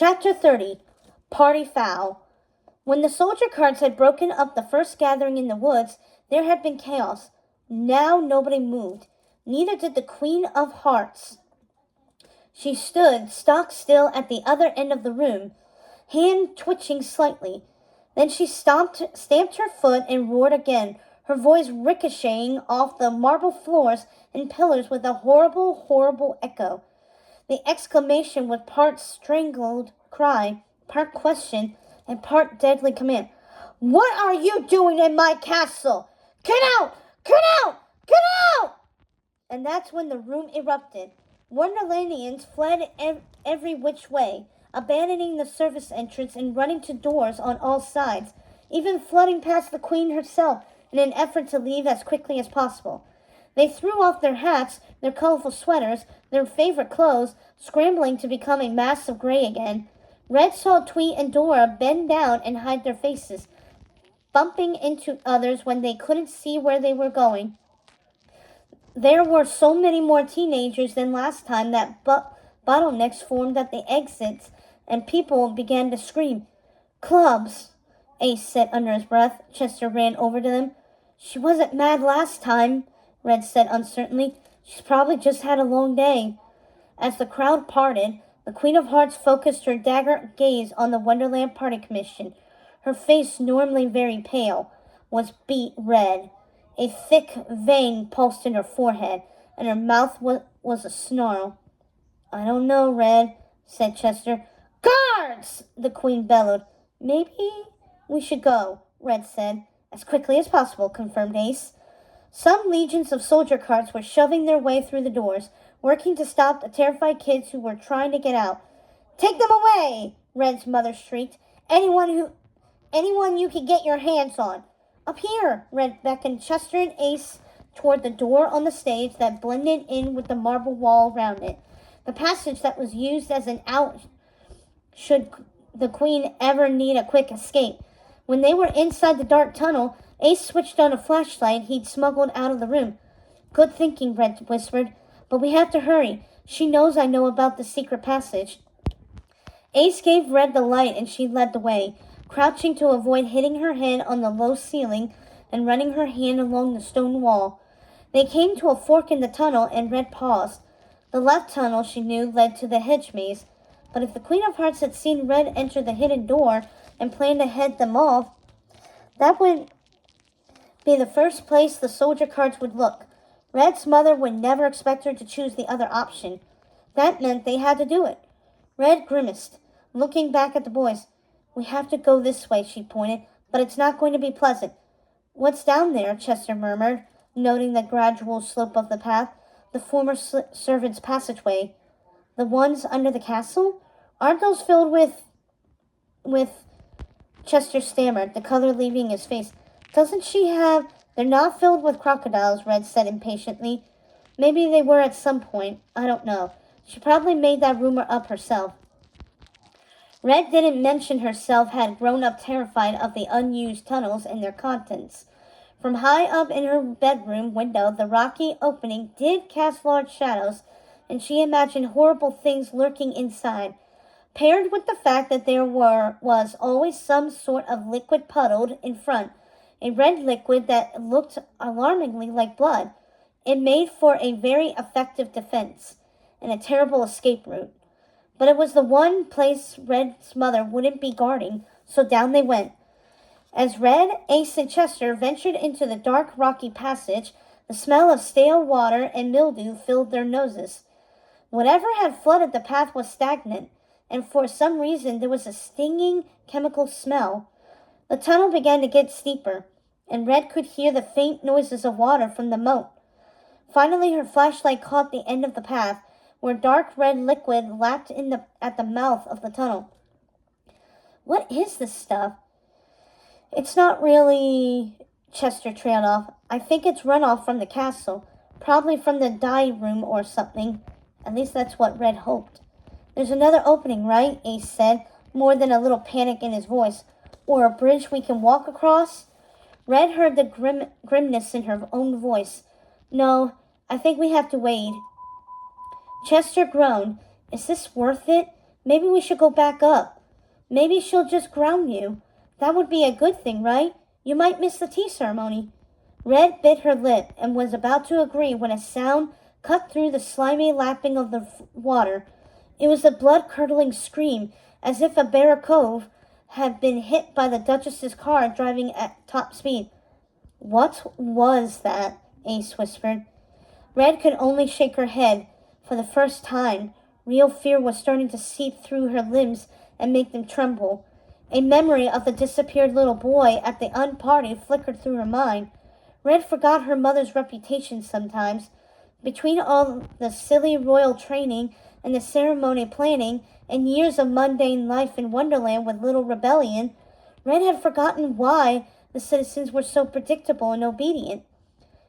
Chapter 30. Party Foul. When the soldier carts had broken up the first gathering in the woods, there had been chaos. Now nobody moved. Neither did the Queen of Hearts. She stood stock still at the other end of the room, hand twitching slightly. Then she stamped her foot and roared again, her voice ricocheting off the marble floors and pillars with a horrible, horrible echo. The exclamation was part strangled cry, part question, and part deadly command. "What are you doing in my castle? Get out! Get out! Get out!" And that's when the room erupted. Wonderlandians fled every which way, abandoning the service entrance and running to doors on all sides, even flooding past the Queen herself in an effort to leave as quickly as possible. They threw off their hats, their colorful sweaters, their favorite clothes, scrambling to become a mass of gray again. Red saw Tweet and Dora bend down and hide their faces, bumping into others when they couldn't see where they were going. There were so many more teenagers than last time that bottlenecks formed at the exits, and people began to scream. "Clubs," Ace said under his breath. Chester ran over to them. "She wasn't mad last time," Red said uncertainly. "She's probably just had a long day." As the crowd parted, the Queen of Hearts focused her dagger gaze on the Wonderland Party Commission. Her face, normally very pale, was beet red. A thick vein pulsed in her forehead, and her mouth was a snarl. "I don't know, Red," said Chester. "Guards!" the Queen bellowed. "Maybe we should go," Red said. "As quickly as possible," confirmed Ace. Some legions of soldier carts were shoving their way through the doors, working to stop the terrified kids who were trying to get out. "Take them away!" Red's mother shrieked. Anyone you can get your hands on." "Up here!" Red beckoned Chester and Ace toward the door on the stage that blended in with the marble wall around it, the passage that was used as an out should the Queen ever need a quick escape. When they were inside the dark tunnel, Ace switched on a flashlight he'd smuggled out of the room. "Good thinking," Red whispered, "but we have to hurry. She knows I know about the secret passage." Ace gave Red the light and she led the way, crouching to avoid hitting her head on the low ceiling and running her hand along the stone wall. They came to a fork in the tunnel and Red paused. The left tunnel, she knew, led to the hedge maze, but if the Queen of Hearts had seen Red enter the hidden door and planned to head them off, that would be the first place the soldier carts would look. Red's mother would never expect her to choose the other option. That meant they had to do it. Red grimaced, looking back at the boys. "We have to go this way," she pointed, "but it's not going to be pleasant." "What's down there?" Chester murmured, noting the gradual slope of the path. "The former servants' passageway." "The ones under the castle? Aren't those filled with... Chester stammered, the color leaving his face. "Doesn't she have..." "They're not filled with crocodiles," Red said impatiently. "Maybe they were at some point. I don't know. She probably made that rumor up herself." Red didn't mention herself had grown up terrified of the unused tunnels and their contents. From high up in her bedroom window, the rocky opening did cast large shadows, and she imagined horrible things lurking inside, paired with the fact that there was always some sort of liquid puddled in front, a red liquid that looked alarmingly like blood. It made for a very effective defense and a terrible escape route. But it was the one place Red's mother wouldn't be guarding, so down they went. As Red, Ace, and Chester ventured into the dark, rocky passage, the smell of stale water and mildew filled their noses. Whatever had flooded the path was stagnant, and for some reason there was a stinging chemical smell. The tunnel began to get steeper, and Red could hear the faint noises of water from the moat. Finally, her flashlight caught the end of the path, where dark red liquid lapped at the mouth of the tunnel. "What is this stuff?" "It's not really..." Chester trailed off. "I think it's runoff from the castle, probably from the dye room or something. At least that's what Red hoped." "There's another opening, right?" Ace said, more than a little panic in his voice. "Or a bridge we can walk across?" Red heard the grimness in her own voice. "No, I think we have to wade." Chester groaned. "Is this worth it?" Maybe we should go back up. Maybe she'll just ground you. That would be a good thing, right? You might miss the tea ceremony." Red bit her lip and was about to agree when a sound cut through the slimy lapping of the water. It was a blood-curdling scream, as if a barracuda had been hit by the Duchess's car driving at top speed. "What was that?" Ace whispered. Red could only shake her head. For the first time, real fear was starting to seep through her limbs and make them tremble. A memory of the disappeared little boy at the party flickered through her mind. Red forgot her mother's reputation sometimes. Between all the silly royal training and the ceremony planning and years of mundane life in Wonderland with little rebellion, Red had forgotten why the citizens were so predictable and obedient.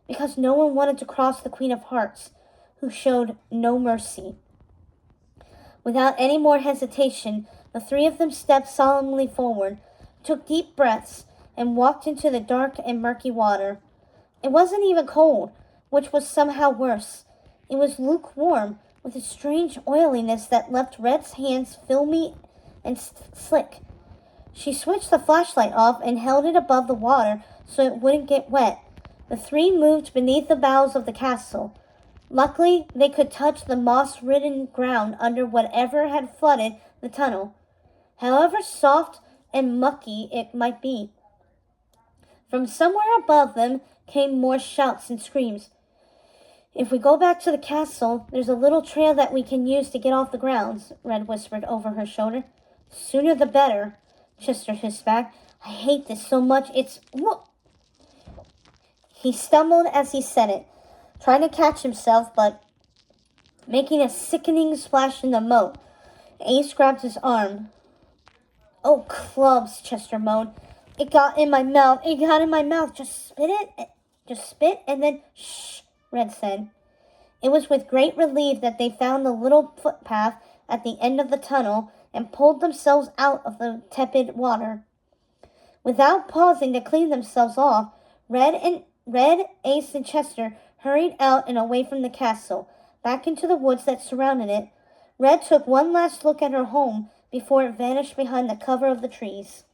Because no one wanted to cross the Queen of Hearts, who showed no mercy. Without any more hesitation, the three of them stepped solemnly forward, took deep breaths, and walked into the dark and murky water. It wasn't even cold, which was somehow worse. It was lukewarm, with a strange oiliness that left Red's hands filmy and slick. She switched the flashlight off and held it above the water so it wouldn't get wet. The three moved beneath the boughs of the castle. Luckily, they could touch the moss-ridden ground under whatever had flooded the tunnel, however soft and mucky it might be. From somewhere above them came more shouts and screams. "If we go back to the castle, there's a little trail that we can use to get off the grounds," Red whispered over her shoulder. "Sooner the better," Chester hissed back. "I hate this so much, it's..." He stumbled as he said it, trying to catch himself, but making a sickening splash in the moat. Ace grabbed his arm. "Oh, clubs," Chester moaned. It got in my mouth. Just spit it. Just spit and then..." "Shh," Red said. It was with great relief that they found the little footpath at the end of the tunnel and pulled themselves out of the tepid water. Without pausing to clean themselves off, Red, Ace, and Chester hurried out and away from the castle, back into the woods that surrounded it. Red took one last look at her home before it vanished behind the cover of the trees.